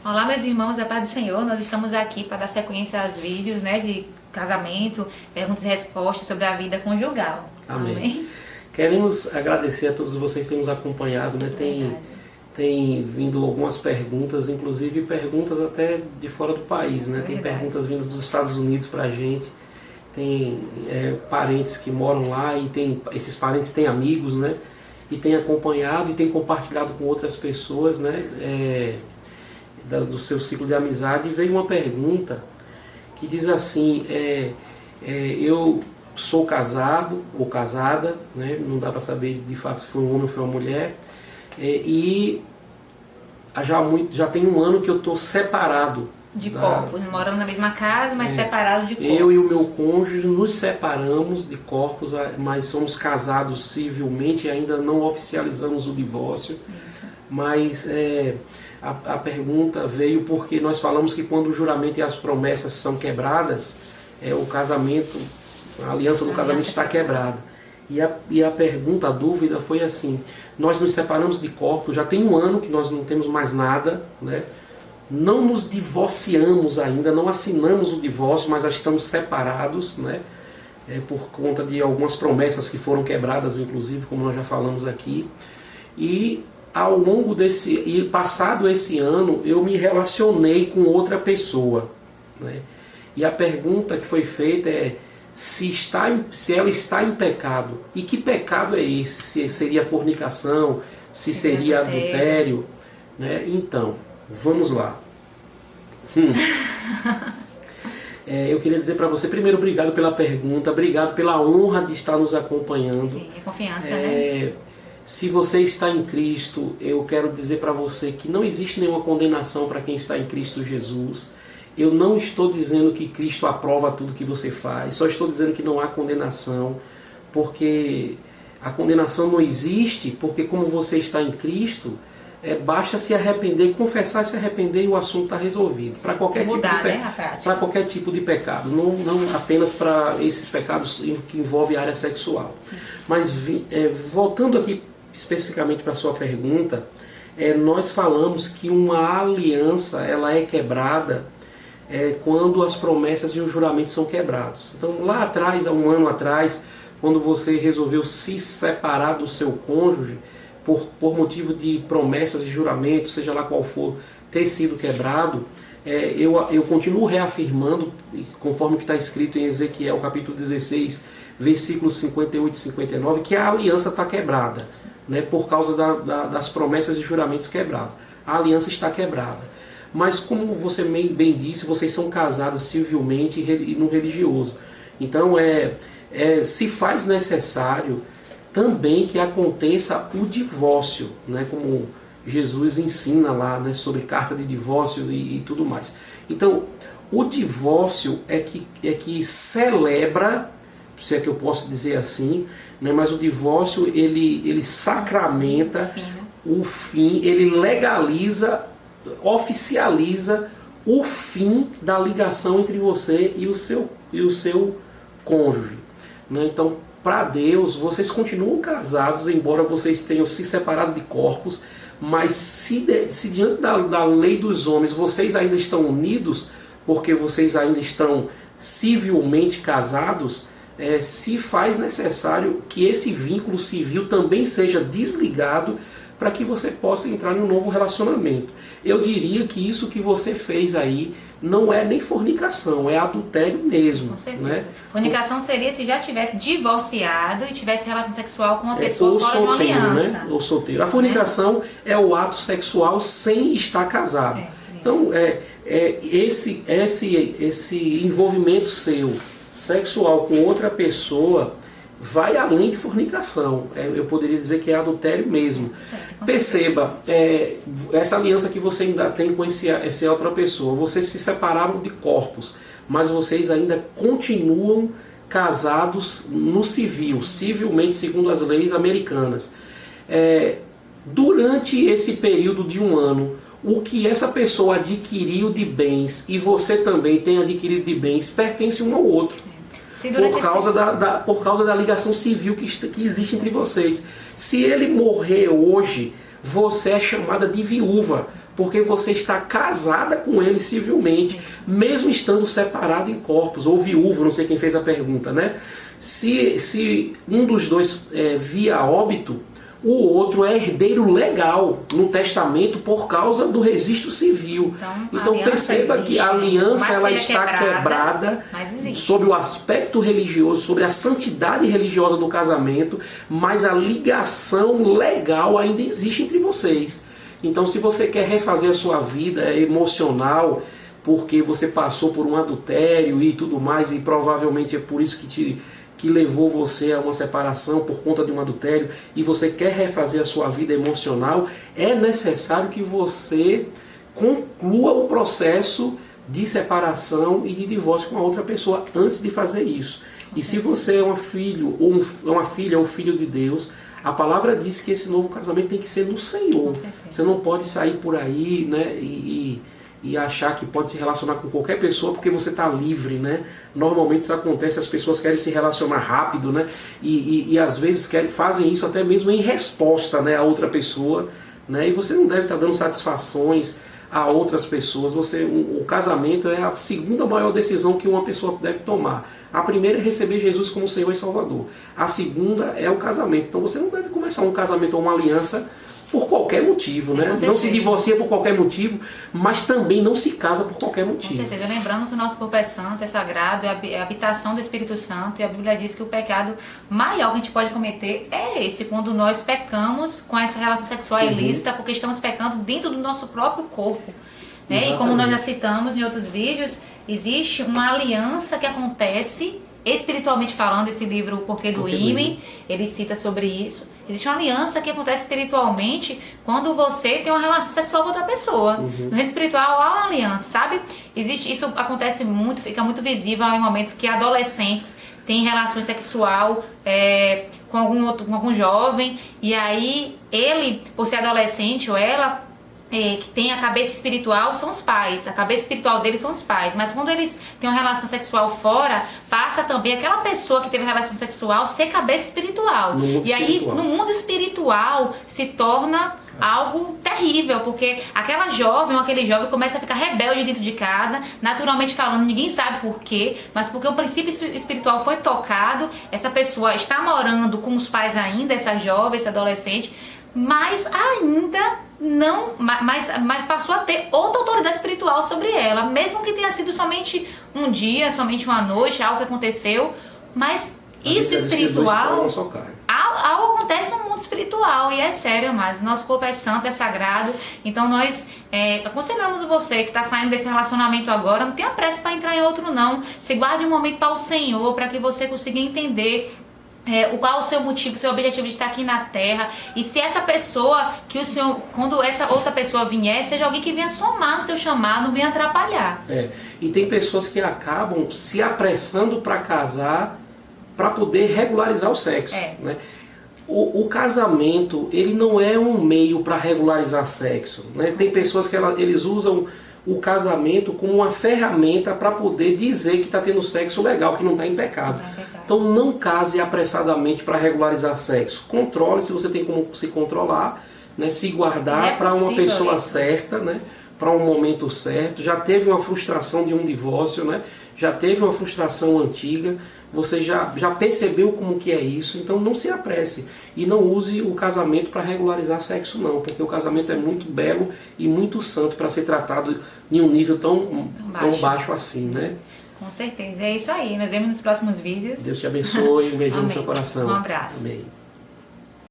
Olá, meus irmãos, a paz do Senhor. Nós estamos aqui para dar sequência aos vídeos, né, de casamento, perguntas e respostas sobre a vida conjugal. Amém. Queremos agradecer a todos vocês que têm nos acompanhado, né? Tem vindo algumas perguntas, inclusive perguntas até de fora do país, né? Tem perguntas vindo dos Estados Unidos para a gente. Tem parentes que moram lá e esses parentes têm amigos, né? E têm acompanhado e têm compartilhado com outras pessoas, né? Do seu ciclo de amizade. E veio uma pergunta que diz assim: eu sou casado ou casada, né? Não dá para saber de fato se foi um homem ou foi uma mulher, e já tem um ano que eu estou separado de corpos, morando na mesma casa, mas separado de corpos. Eu e o meu cônjuge nos separamos de corpos, mas somos casados civilmente e ainda não oficializamos o divórcio. Isso. Mas a pergunta veio porque nós falamos que quando o juramento e as promessas são quebradas, o casamento, a aliança do casamento está quebrada. E a pergunta, a dúvida foi assim: nós nos separamos de corpos, já tem um ano que nós não temos mais nada, né? Não nos divorciamos ainda, não assinamos o divórcio, mas já estamos separados, né? Por conta de algumas promessas que foram quebradas, inclusive, como nós já falamos aqui. E ao longo passado esse ano, eu me relacionei com outra pessoa, né? E a pergunta que foi feita é se ela está em pecado. E que pecado é esse? Se seria fornicação, se seria adultério, né? Então, vamos lá. Eu queria dizer para você, primeiro, obrigado pela pergunta, obrigado pela honra de estar nos acompanhando. Sim, é confiança, né? Se você está em Cristo, eu quero dizer para você que não existe nenhuma condenação para quem está em Cristo Jesus. Eu não estou dizendo que Cristo aprova tudo que você faz, só estou dizendo que não há condenação, porque a condenação não existe, porque como você está em Cristo, basta se arrepender, confessar e se arrepender e o assunto está resolvido. Para qualquer, qualquer tipo de pecado, não apenas para esses pecados que envolvem a área sexual. Sim. Mas voltando aqui especificamente para a sua pergunta, nós falamos que uma aliança ela é quebrada quando as promessas e os juramentos são quebrados. Então lá atrás, há um ano atrás, quando você resolveu se separar do seu cônjuge, por motivo de promessas e juramentos, seja lá qual for, ter sido quebrado, eu continuo reafirmando, conforme que está escrito em Ezequiel capítulo 16, versículos 58 e 59, que a aliança está quebrada, né, por causa das promessas e juramentos quebrados. A aliança está quebrada. Mas como você bem disse, vocês são casados civilmente e no religioso. Então se faz necessário também que aconteça o divórcio, né, como Jesus ensina lá, né, sobre carta de divórcio e tudo mais. Então, o divórcio é que celebra, se é que eu posso dizer assim, né, mas o divórcio ele sacramenta o fim, ele legaliza, oficializa o fim da ligação entre você e o seu cônjuge, né? Então, para Deus, vocês continuam casados, embora vocês tenham se separado de corpos, mas se diante da lei dos homens vocês ainda estão unidos, porque vocês ainda estão civilmente casados, se faz necessário que esse vínculo civil também seja desligado para que você possa entrar em um novo relacionamento. Eu diria que isso que você fez aí não é nem fornicação, é adultério mesmo. Com certeza. Né? Fornicação seria se já tivesse divorciado e tivesse relação sexual com uma pessoa fora de uma aliança. Né? Ou solteiro. A fornicação é o ato sexual sem estar casado. Então, esse envolvimento seu sexual com outra pessoa vai além de fornicação. Eu poderia dizer que é adultério mesmo. Perceba, essa aliança que você ainda tem com essa outra pessoa, vocês se separaram de corpos, mas vocês ainda continuam casados no civil, civilmente, segundo as leis americanas. Durante esse período de um ano, o que essa pessoa adquiriu de bens e você também tem adquirido de bens pertence um ao outro. Por causa da ligação civil que existe entre vocês. Se ele morrer hoje, você é chamada de viúva, porque você está casada com ele civilmente, mesmo estando separado em corpos, ou viúvo, não sei quem fez a pergunta, né? Se um dos dois via óbito, o outro é herdeiro legal no testamento por causa do registro civil. Então perceba que a aliança ela está quebrada sobre o aspecto religioso, sobre a santidade religiosa do casamento, mas a ligação legal ainda existe entre vocês. Então se você quer refazer a sua vida emocional, porque você passou por um adultério e tudo mais, e provavelmente é por isso que levou você a uma separação por conta de um adultério, e você quer refazer a sua vida emocional, é necessário que você conclua o processo de separação e de divórcio com a outra pessoa antes de fazer isso. E se você é um filho, ou uma filha ou filho de Deus, a palavra diz que esse novo casamento tem que ser no Senhor. Você não pode sair por aí, né, e achar que pode se relacionar com qualquer pessoa porque você está livre, né? Normalmente isso acontece, as pessoas querem se relacionar rápido, né? E às vezes fazem isso até mesmo em resposta, né, a outra pessoa, né? E você não deve estar dando satisfações a outras pessoas. O casamento é a segunda maior decisão que uma pessoa deve tomar. A primeira é receber Jesus como Senhor e Salvador. A segunda é o casamento. Então você não deve começar um casamento ou uma aliança por qualquer motivo, né? Não se divorcia por qualquer motivo, mas também não se casa por qualquer motivo. Com certeza, lembrando que o nosso corpo é santo, é sagrado, é a habitação do Espírito Santo, e a Bíblia diz que o pecado maior que a gente pode cometer é esse, quando nós pecamos com essa relação sexual ilícita, porque estamos pecando dentro do nosso próprio corpo. Né? E como nós já citamos em outros vídeos, existe uma aliança que acontece espiritualmente falando. Esse livro, O Porquê do Ímen, ele cita sobre isso. Existe uma aliança que acontece espiritualmente quando você tem uma relação sexual com outra pessoa. No reino espiritual há uma aliança, sabe? Isso acontece muito, fica muito visível em momentos que adolescentes têm relações sexual com algum jovem, e aí ele, por ser adolescente, ou ela, que tem a cabeça espiritual, são os pais. A cabeça espiritual deles são os pais. Mas quando eles têm uma relação sexual fora, passa também aquela pessoa que teve a relação sexual ser cabeça espiritual. E aí, no mundo espiritual, se torna algo terrível, porque aquela jovem ou aquele jovem começa a ficar rebelde dentro de casa, naturalmente falando, ninguém sabe por quê, mas porque o princípio espiritual foi tocado, essa pessoa está morando com os pais ainda, essa jovem, esse adolescente, mas ainda não, mas passou a ter outra autoridade espiritual sobre ela, mesmo que tenha sido somente um dia, somente uma noite, algo que aconteceu, mas isso espiritual, algo acontece no mundo espiritual, e é sério, mas nosso corpo é santo, é sagrado. Então nós aconselhamos você que está saindo desse relacionamento agora, não tenha pressa para entrar em outro não, se guarde um momento para o Senhor, para que você consiga entender qual é o seu motivo, seu objetivo de estar aqui na terra, e se essa pessoa que o Senhor, quando essa outra pessoa vier, seja alguém que venha somar no seu chamado, não venha atrapalhar. E tem pessoas que acabam se apressando para casar para poder regularizar o sexo, né? O casamento, ele não é um meio para regularizar sexo, né? Tem pessoas que eles usam o casamento como uma ferramenta para poder dizer que está tendo sexo legal, que não está em pecado. Então não case apressadamente para regularizar sexo. Controle se você tem como se controlar, né? Se guardar para uma pessoa certa, né? Para um momento certo. Já teve uma frustração de um divórcio, né? Já teve uma frustração antiga, você já percebeu como que é isso, então não se apresse e não use o casamento para regularizar sexo não, porque o casamento é muito belo e muito santo para ser tratado em um nível tão baixo assim, né? Com certeza, é isso aí, nos vemos nos próximos vídeos. Deus te abençoe, um beijão no seu coração. Um abraço. Amém.